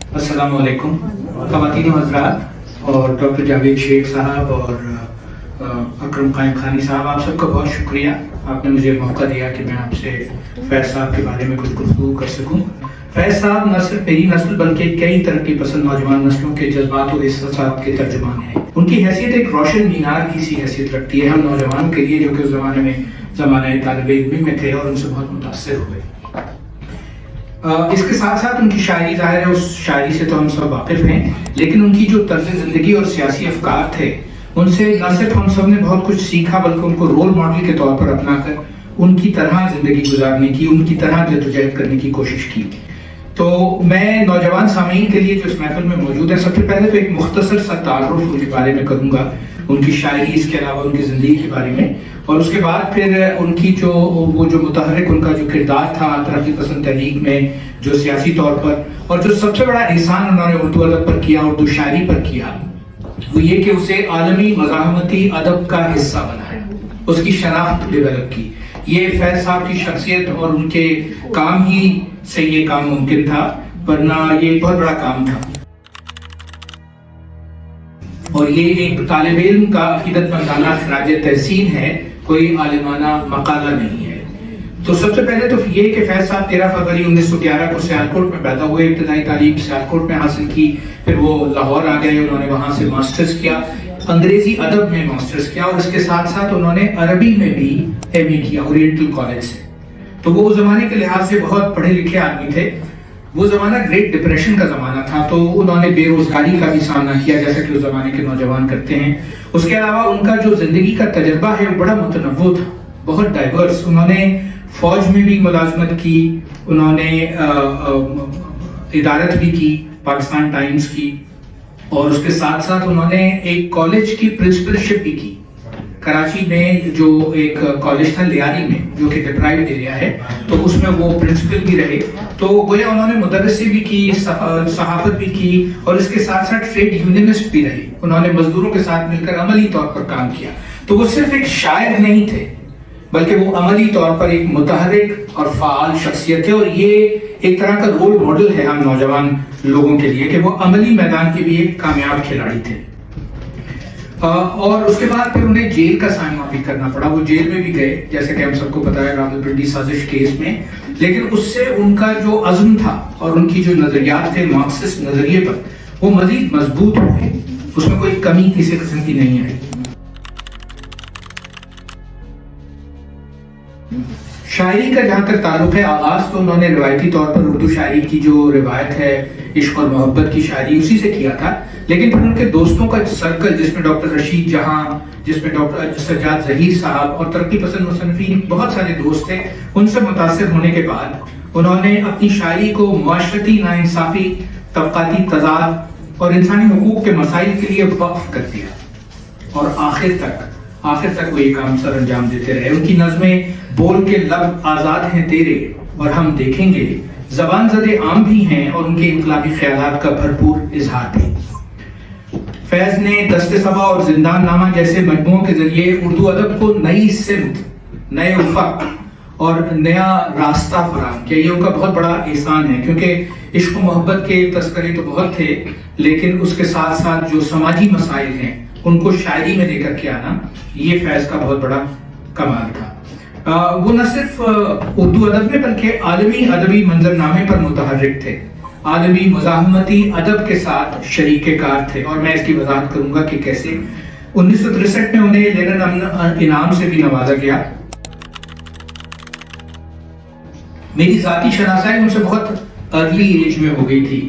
अस्सलाम वालेकुम ख़वातीन व हज़रात और डॉक्टर जावेद शेख साहब और अकरम कायम खानी साहब, आप सबका बहुत शुक्रिया। आपने मुझे मौका दिया कि मैं आपसे फैज़ साहब के बारे में कुछ गुफ्तगू कर सकूं। फैज़ साहब न सिर्फ मेरी नस्ल बल्कि कई तरक्की पसंद नौजवान नस्लों के जज्बात और एहसासात के तर्जुमान हैं। उनकी हैसियत एक रोशन मीनार की सी हैसियत रखती है हम नौजवानों के लिए, जो कि उस ज़माने में ज़माने तालिब इल्मी में थे और उनसे बहुत मुतासिर हुए। इसके साथ साथ उनकी शायरी, ज़ाहिर है उस शायरी से तो हम सब वाकिफ़ हैं, लेकिन उनकी जो तर्ज ज़िंदगी और सियासी अफकार थे उनसे न सिर्फ हम सब ने बहुत कुछ सीखा बल्कि उनको रोल मॉडल के तौर पर अपनाकर उनकी तरह ज़िंदगी गुजारने की, उनकी तरह जद्दोजहद करने की कोशिश की। तो मैं नौजवान सामीन के लिए जो इस महफिल में मौजूद है, सबसे पहले तो एक मुख्तसर सा तारुफ उनके बारे में करूँगा, उनकी शायरी, इसके अलावा उनकी ज़िंदगी के बारे में, और उसके बाद फिर उनकी जो मुतहर्रिक उनका जो किरदार था तरक्की पसंद तहरीक में, जो सियासी तौर पर, और जो सबसे बड़ा एहसान उन्होंने उर्दू अदब पर किया, उर्दू शायरी पर किया, वो ये कि उसे आलमी मज़ाहमती अदब का हिस्सा बनाया, उसकी शनाख्त डेवलप की। ये फैज़ साहब की शख्सियत और उनके काम ही से ये काम मुमकिन था, वरना ये बहुत बड़ा काम था। और ये एक तालिब इल्म का अक़ीदतमंदाना खराज तहसीन है, कोई आलिमाना मकाला नहीं है। तो सबसे पहले तो ये कि फैज़ साहब 13 फरवरी 1911 को सियालकोट में पैदा हुए, इब्तदाई तालीम सियालकोट में हासिल की, फिर वो लाहौर आ गए, उन्होंने वहाँ से मास्टर्स किया, अंग्रेजी अदब में मास्टर्स किया, और इसके साथ साथ उन्होंने अरबी में भी MA किया ओरिएंटल कॉलेज से। तो वो उस ज़माने के लिहाज से बहुत पढ़े लिखे आदमी थे। वो ज़माना ग्रेट डिप्रेशन का ज़माना था, तो उन्होंने बेरोज़गारी का भी सामना किया जैसा कि उस ज़माने के नौजवान करते हैं। उसके अलावा उनका जो ज़िंदगी का तजर्बा है वो बड़ा मुतनव्वो था, बहुत डाइवर्स। उन्होंने फ़ौज में भी मुलाजमत की, उन्होंने इदारत भी की, पाकिस्तान टाइम्स की, और उसके साथ साथ उन्होंने एक कॉलेज की प्रिंसिपलशिप भी की कराची में, जो एक कॉलेज था लियारी में, जो कि डिप्राइव्ड एरिया है, तो उसमें वो प्रिंसिपल भी रहे। तो गोया उन्होंने मुदर्रिसी भी की, सहाफत भी की, और इसके साथ साथ ट्रेड यूनियनिस्ट भी रहे। उन्होंने मजदूरों के साथ मिलकर अमली तौर पर काम किया। तो वो सिर्फ एक शायर नहीं थे, बल्कि वो अमली तौर पर एक मुतहर्रिक और फ़ाल शख्सियत थे, और ये एक तरह का रोल मॉडल है हम नौजवान लोगों के लिए कि वो अमली मैदान के भी एक कामयाब खिलाड़ी थे। और उसके बाद फिर उन्हें जेल का सामना भी करना पड़ा। वो जेल में भी गए, जैसे कि हम सबको पता है, रावलपिंडी साजिश केस में, लेकिन उससे उनका जो अज़्म था और उनकी जो नज़रियात थे मार्क्सिस्ट नज़रिए पर, वो मज़ीद मजबूत हुए, उसमें कोई कमी किसी किस्म की नहीं आई। शायरी का जहाँ तक ताल्लुक है, आगाज़ तो उन्होंने रिवायती तौर पर उर्दू शायरी की जो रिवायत है, इश्क और मोहब्बत की शायरी, उसी से किया था। लेकिन फिर उनके दोस्तों का सर्कल, जिसमें डॉक्टर रशीद जहां, जिसमें डॉक्टर सज्जाद ज़हीर साहब और तरक्की पसंद मुसन्निफ़ीन, बहुत सारे दोस्त थे, उनसे मुतासिर होने के बाद उन्होंने अपनी शायरी को माशरती नाइंसाफ़ी, तबक़ाती तज़ाद और इंसानी हुकूक के मसाइल के लिए वक्फ कर दिया, और आखिर तक वो ये काम सर अंजाम देते रहे। उनकी नज़में बोल के लब आज़ाद हैं तेरे और हम देखेंगे, ज़बान ज़दे आम भी हैं, और उनके इनकलाबी ख्यालात का भरपूर इजहार भी। फैज़ ने दस्ते सबा और जिंदान नामा जैसे मजमूओं के जरिए उर्दू अदब को नई सिमत, नए उफ़क़ और नया रास्ता फराहम किया। ये उनका बहुत बड़ा एहसान है, क्योंकि इश्क मोहब्बत के तस्करे तो बहुत थे, लेकिन उसके साथ साथ जो समाजी मसाइल हैं उनको शायरी में लेकर के आना, ये फैज़ का बहुत बड़ा कमाल था। वो न सिर्फ उर्दू अदब में बल्कि आलमी अदबी मंजरनामे पर मुतहर्रिक थे, आलमी मज़ाहमती अदब के साथ शरीके कार थे, और मैं इसकी वजाहत करूंगा कि कैसे। 1963 में उन्हें लेनिन इनाम से भी नवाजा गया। मेरी ज़ाती शनासाई उनसे बहुत अर्ली एज में हो गई थी,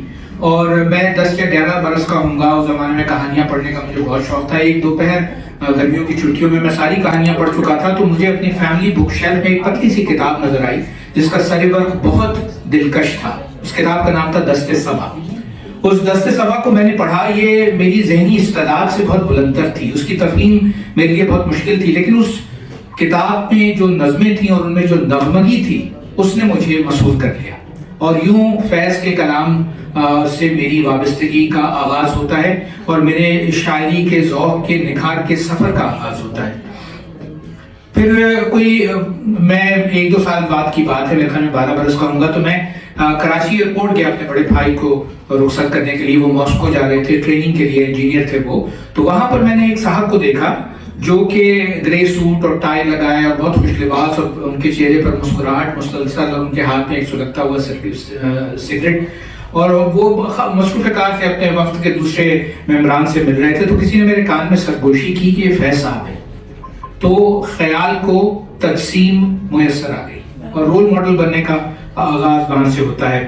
और मैं 10 या 11 बरस का होऊंगा। उस ज़माने में कहानियाँ पढ़ने का मुझे बहुत शौक था। एक दोपहर गर्मियों की छुट्टियों में मैं सारी कहानियाँ पढ़ चुका था, तो मुझे अपनी फैमिली बुक शेल्फ में एक पतली सी किताब नजर आई जिसका सरीवर्क बहुत दिलकश था। उस किताब का नाम था दस्ते सबा। उस दस्ते सबा को मैंने पढ़ा, ये मेरी ज़हनी इस्तेदाद से बहुत बुलंदर थी, उसकी तफ़हीम मेरे लिए बहुत मुश्किल थी, लेकिन उस किताब में जो नज़में थी और उनमें जो नगमगी थी उसने मुझे मसूल कर लिया, और यूं फैज़ के कलाम से मेरी वाबस्तगी का आगाज होता है, और मेरे शायरी के ज़ौक़ के निखार के सफ़र का आगाज होता है। پھر کوئی میں 1-2 سال بعد کی بات ہے، میرے خیال میں 12 برس کا ہوں گا، تو میں کراچی ایئرپورٹ گیا اپنے بڑے بھائی کو رخصت کرنے کے لیے. وہ ماسکو جا رہے تھے ٹریننگ کے لیے، انجینئر تھے وہ. تو وہاں پر میں نے ایک صاحب کو دیکھا جو کہ گرے سوٹ اور ٹائی لگائے اور بہت خوش لباس، اور ان کے چہرے پر مسکراہٹ مسلسل، اور ان کے ہاتھ میں ایک سلگتا ہوا سگریٹ، اور وہ مصروف کار تھے، اپنے وقت کے دوسرے ممبران سے مل رہے تھے. تو کسی نے میرے کان میں سرگوشی کی کہ یہ فیض صاحب ہے. تو خیال کو تقسیم میسر آ گئی اور رول ماڈل بننے کا آغاز وہاں سے ہوتا ہے.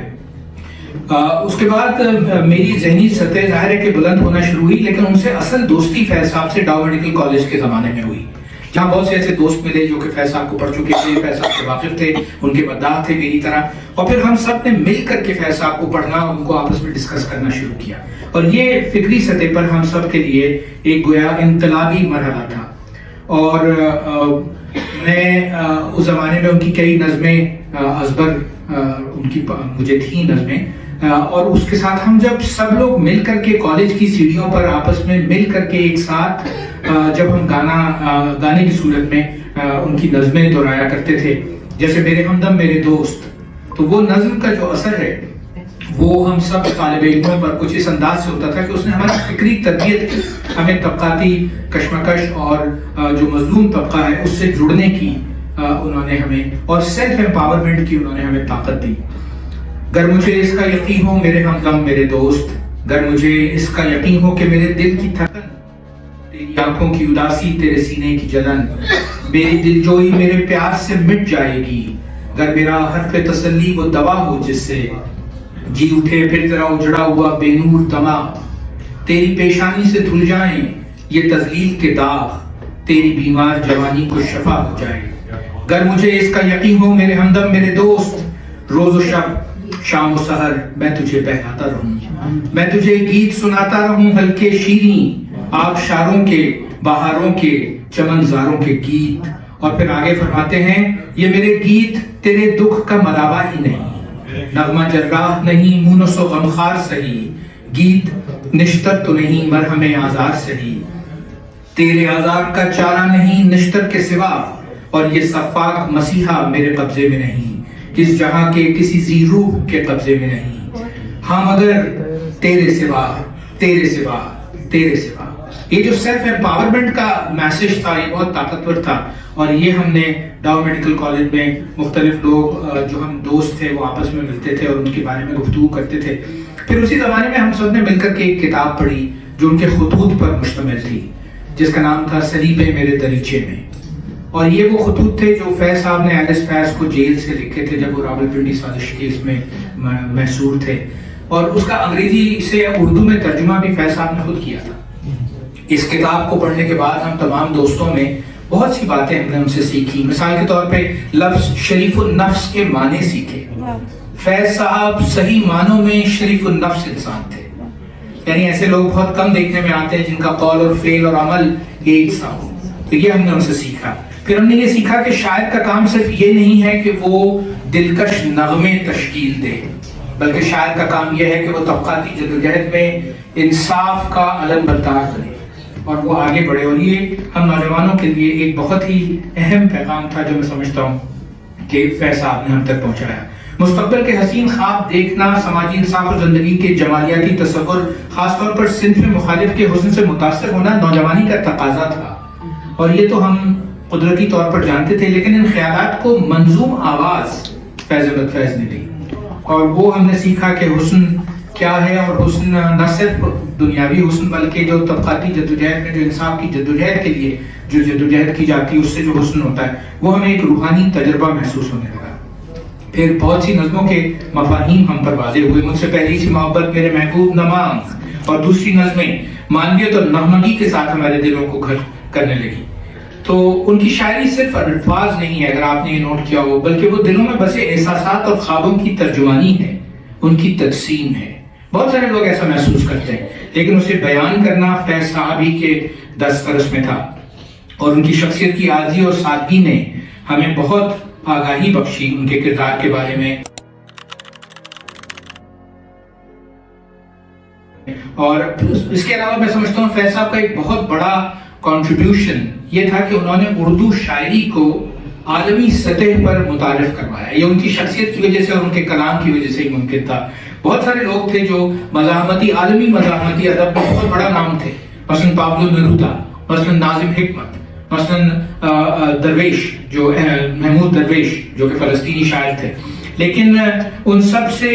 اس کے بعد میری ذہنی سطح ظاہر ہے کہ بلند ہونا شروع ہوئی، لیکن ان سے اصل دوستی فیض صاحب سے ڈاؤ میڈیکل کالج کے زمانے میں ہوئی، جہاں بہت سے ایسے دوست ملے جو کہ فیض صاحب کو پڑھ چکے تھے، فیض صاحب سے واقف تھے، ان کے مداح تھے میری طرح. اور پھر ہم سب نے مل کر کے فیض صاحب کو پڑھنا، ان کو آپس میں ڈسکس کرنا شروع کیا. اور یہ فکری سطح پر ہم سب کے لیے ایک گویا انقلابی مرحلہ تھا. اور میں اس زمانے میں ان کی کئی نظمیں ازبر ان کی مجھے تھیں نظمیں، اور اس کے ساتھ ہم جب سب لوگ مل کر کے کالج کی سیڑھیوں پر آپس میں مل کر کے ایک ساتھ جب ہم گانے کی صورت میں ان کی نظمیں دہرایا کرتے تھے، جیسے میرے ہمدم میرے دوست، تو وہ نظم کا جو اثر ہے وہ ہم سب طالب علموں پر کچھ اس انداز سے ہوتا تھا کہ اس نے ہماری فکری تربیت کی، ہمیں طبقاتی کشمکش اور جو مظلوم طبقہ ہے اس سے جڑنے کی انہوں نے ہمیں، اور سیلف امپاورمنٹ کی انہوں نے ہمیں طاقت دی. گر مجھے اس کا یقین ہو میرے ہمدم میرے دوست، گر مجھے اس کا یقین ہو کہ میرے دل کی تھکن، تیری آنکھوں کی اداسی، تیرے سینے کی جلن، میری دل جوئی میرے پیار سے مٹ جائے گی، گر میرا حرف تسلی وہ دوا ہو جس سے جی اٹھے پھر تیرا اجڑا ہوا بے نور دما، تیری پیشانی سے دھل جائیں یہ تذلیل کے داغ، تیری بیمار جوانی کو شفا ہو جائے. گر مجھے اس کا یقین ہو میرے ہمدم میرے دوست، روز و شب شام و سحر میں تجھے بہلاتا رہوں، میں تجھے گیت سناتا رہوں ہلکے شیریں، آبشاروں کے بہاروں کے چمن زاروں کے گیت. اور پھر آگے فرماتے ہیں یہ میرے گیت تیرے دکھ کا مداوا ہی نہیں، نغمہ جراح نہیں مونس و غمخوار سہی، گیت نشتر تو نہیں مرہم آزار سہی، تیرے آزار کا چارہ نہیں نشتر کے سوا، اور یہ صفاق مسیحا میرے قبضے میں نہیں، کس جہاں کے کسی ذی روح کے قبضے میں نہیں، ہاں مگر تیرے سوا تیرے سوا تیرے سوا. یہ جو سیلف امپاورمنٹ کا میسج تھا یہ بہت طاقتور تھا، اور یہ ہم نے ڈاؤ میڈیکل کالج میں مختلف لوگ جو ہم دوست تھے وہ آپس میں ملتے تھے اور ان کے بارے میں گفتگو کرتے تھے. پھر اسی زمانے میں ہم سب نے مل کر کے ایک کتاب پڑھی جو ان کے خطوط پر مشتمل تھی، جس کا نام تھا سلیبے میرے دریچے میں. اور یہ وہ خطوط تھے جو فیض صاحب نے ایلس فیض کو جیل سے لکھے تھے جب وہ راولپنڈی سازش کیس میں محصور تھے، اور اس کا انگریزی سے اردو میں ترجمہ بھی فیض صاحب نے خود کیا تھا. اس کتاب کو پڑھنے کے بعد ہم تمام دوستوں میں بہت سی باتیں ہم نے ان سے سیکھی. مثال کے طور پہ لفظ شریف النفس کے معنی سیکھے. فیض صاحب صحیح معنوں میں شریف النفس انسان تھے، یعنی ایسے لوگ بہت کم دیکھنے میں آتے ہیں جن کا قول اور فعل اور عمل ایک سا ہو. تو یہ ہم نے ان سے سیکھا. پھر ہم نے یہ سیکھا کہ شاعر کا کام صرف یہ نہیں ہے کہ وہ دلکش نغمے تشکیل دے، بلکہ شاعر کا کام یہ ہے کہ وہ طبقاتی جدوجہد میں انصاف کا علم بردار بنے اور وہ آگے بڑھے. اور یہ ہم نوجوانوں کے لیے ایک بہت ہی اہم پیغام تھا جو میں سمجھتا ہوں کہ فیض صاحب نے ہم تک پہنچایا. مستقبل کے حسین خواب دیکھنا، سماجی انصاف اور زندگی کے جمالیاتی تصور، خاص طور پر صنف مخالف کے حسن سے متاثر ہونا نوجوانی کا تقاضا تھا. اور یہ تو ہم قدرتی طور پر جانتے تھے، لیکن ان خیالات کو منظوم آواز فیض احمد فیض نے دی. اور وہ ہم نے سیکھا کہ حسن کیا ہے، اور حسن نہ صرف دنیاوی حسن بلکہ جو طبقاتی جدوجہد میں جو انصاف کی جدوجہد کے لیے جو جدوجہد کی جاتی ہے اس سے جو حسن ہوتا ہے وہ ہمیں ایک روحانی تجربہ محسوس ہونے لگا. پھر بہت سی نظموں کے مفاہیم ہم پر واضح ہوئے. مجھ سے پہلی سی محبت میرے محبوب نہ مانگ، اور دوسری نظمیں مانویت اور نغمگی کے ساتھ ہمارے دلوں کو گھر کرنے لگی. تو ان کی شاعری صرف الفاظ نہیں ہے اگر آپ نے یہ نوٹ کیا ہو، بلکہ وہ دلوں میں بسے احساسات اور خوابوں کی ترجمانی ہے، ان کی تقسیم ہے. بہت سارے لوگ ایسا محسوس کرتے ہیں، لیکن اسے بیان کرنا فیض صاحب ہی کے دسترس میں تھا. اور ان کی شخصیت کی عاجزی اور سادگی نے ہمیں بہت آگاہی بخشی ان کے کردار کے بارے میں. اور اس کے علاوہ میں سمجھتا ہوں فیض صاحب کا ایک بہت بڑا कंट्रीब्यूशन ये था कि उन्होंने उर्दू शायरी को आलमी सतह पर मुतारिफ करवाया। ये उनकी शख्सियत की वजह से और उनके कलाम की वजह से ही मुमकिन था। बहुत सारे लोग थे जो मज़ाहमती आलमी मज़ाहमती अदब में बहुत बड़ा नाम थे, मसलन पाब्लो नेरूदा, मसलन नाजिम हिकमत, मसलन दरवेश जो महमूद दरवेश जो कि फ़लस्तीनी शायर थे। लेकिन उन सब से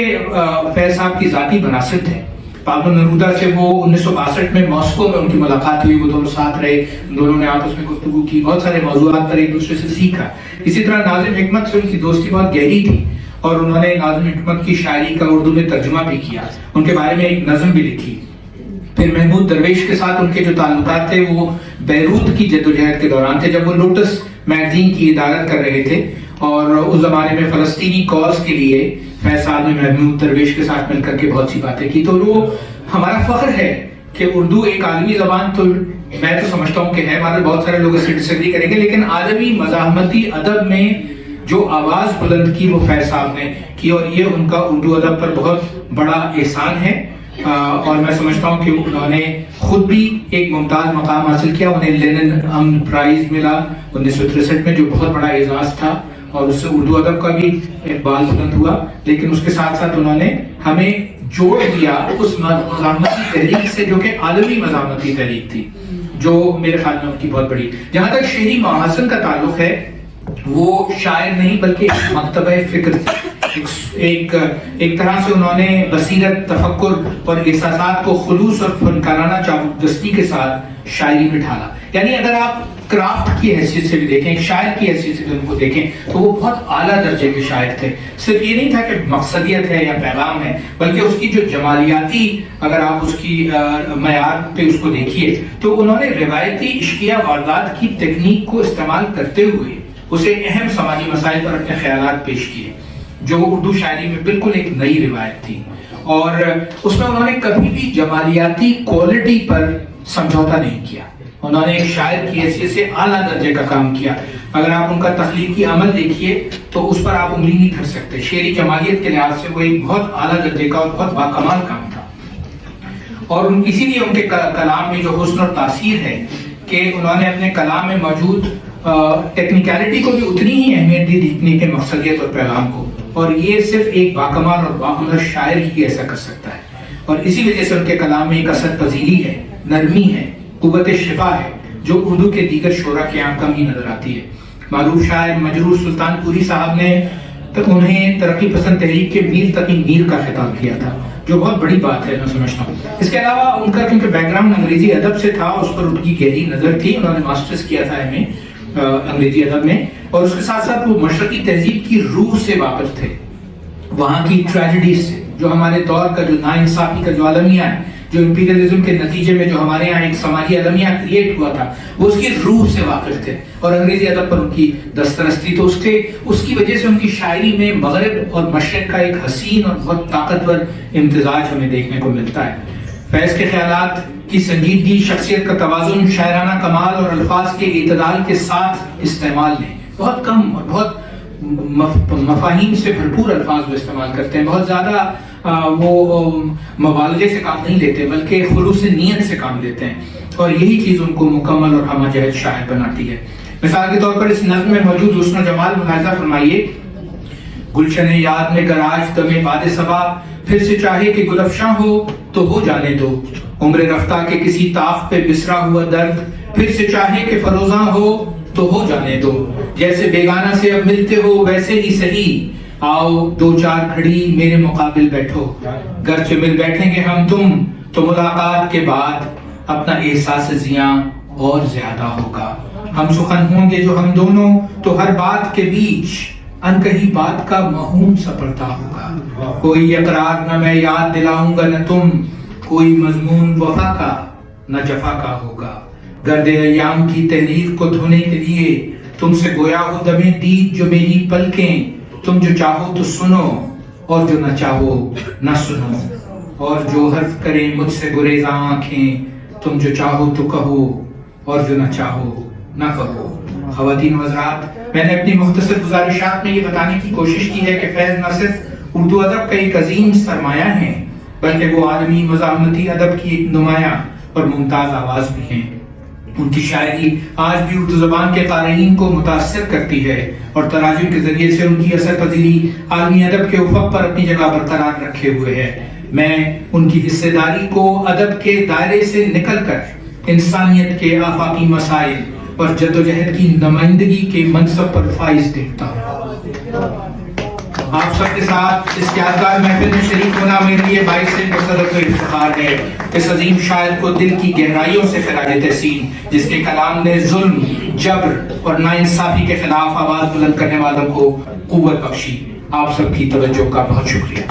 फैज़ साहब की ज़ाती मनासिब थे। पाब्लो नेरूदा से वो 1962 में मॉस्को में उनकी मुलाकात हुई, वो दोनों साथ रहे, दोनों ने आपस में गुफ्तगू की, बहुत सारे मौज़ूआत पर एक दूसरे से सीखा। इसी तरह नाजिम हिकमत से उनकी दोस्ती बहुत गहरी थी और उन्होंने नाजिम हिकमत की शायरी का उर्दू में तर्जुमा भी किया, उनके बारे में एक नज़म भी लिखी। फिर महमूद दरवेश के साथ उनके जो ताल्लुकात थे वो बैरूत की जद्दोजहद के दौरान थे, जब वो लोटस मैगजीन की इदारत कर रहे थे और उस जमाने में फ़लस्तीनी कॉज के लिए फैज़ साहब ने महमूद दरवेश के साथ मिलकर के बहुत सी बातें की। तो वो हमारा फख्र है कि उर्दू एक आलमी ज़बान, तो मैं तो समझता हूँ कि है, हमारे बहुत सारे लोग इससे डिसएग्री करेंगे, लेकिन आलमी मज़ाहमती अदब में जो आवाज़ बुलंद की वो फैज़ साहब ने की और ये उनका उर्दू अदब पर बहुत बड़ा एहसान है। और मैं समझता हूँ कि उन्होंने खुद भी एक मुमताज़ मकाम हासिल किया। उन्हें लेनिन अमन प्राइज़ मिला 1963 में, जो बहुत बड़ा एजाज़ था और उससे उर्दू अदब का भी इकबाल बुलंद हुआ। लेकिन उसके साथ साथ उन्होंने हमें जोड़ दिया उस मज़ाहमती तहरीक से जो कि आलमी मज़ाहमती तहरीक थी, जो मेरे ख्याल में उनकी बहुत बड़ी। जहाँ तक शेरी महासन का ताल्लुक है, वो शायर नहीं बल्कि मकतबे फिक्र थी। एक तरह से उन्होंने बसीरत, तफक्कुर और एहसासात को खुलूस और फनकाराना चाबुकदस्ती के साथ शायरी में ढाला। यानी अगर आप क्राफ्ट की हैसियत से भी देखें, एक शायर की हैसियत से भी उनको देखें, तो वो बहुत आला दर्जे के शायर थे। सिर्फ ये नहीं था कि मकसदियत है या पैगाम है, बल्कि उसकी जो जमालियाती, अगर आप उसकी मयार पे उसको देखिए, तो उन्होंने रिवायती इश्किया वारदात की तकनीक को इस्तेमाल करते हुए उसे अहम समाजी मसाइल पर अपने ख्यालात पेश किए, जो उर्दू शायरी में बिल्कुल एक नई रिवायत थी। और उसमें उन्होंने कभी भी जमालियाती क्वालिटी पर समझौता नहीं किया। उन्होंने एक शायर की हैसियत से आला दर्जे का काम किया। अगर आप उनका तख्लीकी अमल देखिए तो उस पर आप उंगली नहीं धर सकते। शेरी जमालियत के लिहाज से वो एक बहुत आला दर्जे का और बहुत बाकमाल काम था। और इसीलिए उनके कलाम में जो हुस्न और तासीर है कि उन्होंने अपने कलाम में मौजूद टेक्निकलिटी को भी उतनी ही अहमियत दी जितनी के मकसदियत और पैगाम को। और ये सिर्फ एक बाकमाल और बाहुनर शायर ही ऐसा कर सकता है। और इसी वजह से उनके कलाम में एक असर पजीरी है, नरमी है, कुव्वत शिफा है, जो उर्दू के दीगर शोरा के यहाँ कम ही नजर आती है। मारूफ शायर मजरूर सुल्तानपुरी साहब ने तो उन्हें तरक्की पसंद तहरीक के मीर तकी मीर का खिताब किया था, जो बहुत बड़ी बात है, मैं समझता हूँ। इसके अलावा उनका क्योंकि बैकग्राउंड अंग्रेजी अदब से था, उस पर उनकी गहरी नजर थी। उन्होंने मास्टर्स किया था एमए अंग्रेजी अदब में, और उसके साथ साथ वो मशरकी तहजीब की रूह से वाकिफ थे, वहाँ की ट्रेजेडीज से, जो हमारे दौर का जो नाइंसाफी का जो अलमिया है, जो इंपीरियलिज्म के नतीजे में जो हमारे यहाँ एक समाजी अलमिया क्रिएट हुआ था, वो उसकी रूह से वाकिफ थे और अंग्रेजी अदब पर उनकी दस्तरस थी। तो उसकी वजह से उनकी शायरी में मगरब और मशरक का एक हसीन और बहुत ताकतवर इम्तिजाज हमें देखने को मिलता है। फैज़ के ख्यालात की संजीदगी, शख्सियत का तवाज़ुन, शायराना कमाल और अल्फाज के इतदाल के साथ इस्तेमाल ने बहुत कम और बहुत मफाहिम से भरपूर अल्फाज वो इस्तेमाल करते हैं। बहुत ज़्यादा वो मुबालगे से काम नहीं लेते, बल्कि खुलूस नीयत से काम लेते हैं, और यही चीज़ उनको मुकम्मल और हमजहद शायर बनाती है। मिसाल के तौर पर इस नज़्म में मौजूद हुस्न जमाल मुलाहिज़ा फरमाइए। गुलशन याद में गराज दमे बाद सबा, फिर से चाहे कि गुलफशां हो तो हो जाने दो। उम्र रफ्ता के किसी ताफ पे बिसरा हुआ दर्द, फिर से चाहे कि फरोजा हो तो हो जाने दो। जैसे बेगाना से अब मिलते हो वैसे ही सही, आओ दो चार घड़ी मेरे मुकाबिल बैठो। घर से मिल बैठेंगे हम तुम तो मुलाकात के बाद अपना एहसास जियां और ज्यादा होगा। हम सुखन होंगे जो हम दोनों, तो हर बात के बीच अनकही बात का महूम सपरता होगा। कोई इकरार न मैं याद दिलाऊंगा न तुम, कोई मजमून वफा का न जफा का होगा। गर्द अय्याम की तहरीर को धोने के लिए तुमसे गोया हो दमे दीद जो मेरी पलकें। तुम जो चाहो तो सुनो और जो न चाहो न सुनो, और जो हर्फ करे मुझसे गुरेज़ा आंखें। तुम जो चाहो तो कहो और जो न चाहो न कहो। ख़वातीन व हज़रात, मैंने अपनी मुख्तसर गुज़ारिशात में ये बताने की कोशिश की है कि फैज़ न सिर्फ उर्दू अदब का एक अजीम सरमाया है, बल्कि वो आलमी मज़ाहमती अदब की एक नुमाया और मुमताज़ आवाज़ भी हैं। ان کی شاعری آج بھی اردو زبان کے قارئین کو متاثر کرتی ہے اور تراجم کے ذریعے سے ان کی اثر پذیری عالمی ادب کے افق پر اپنی جگہ برقرار رکھے ہوئے ہے۔ میں ان کی حصہ داری کو ادب کے دائرے سے نکل کر انسانیت کے آفاقی مسائل اور جدوجہد کی نمائندگی کے منصب پر فائز دیکھتا ہوں۔ آپ سب کے ساتھ اس یادگار محفل میں شریک ہونا میرے لیے باعث مسرت و افتخار ہے۔ اس عظیم شاعر کو دل کی گہرائیوں سے خراج تحسین، جس کے کلام نے ظلم، جبر اور ناانصافی کے خلاف آواز بلند کرنے والوں کو قوت بخشی۔ آپ سب کی توجہ کا بہت شکریہ۔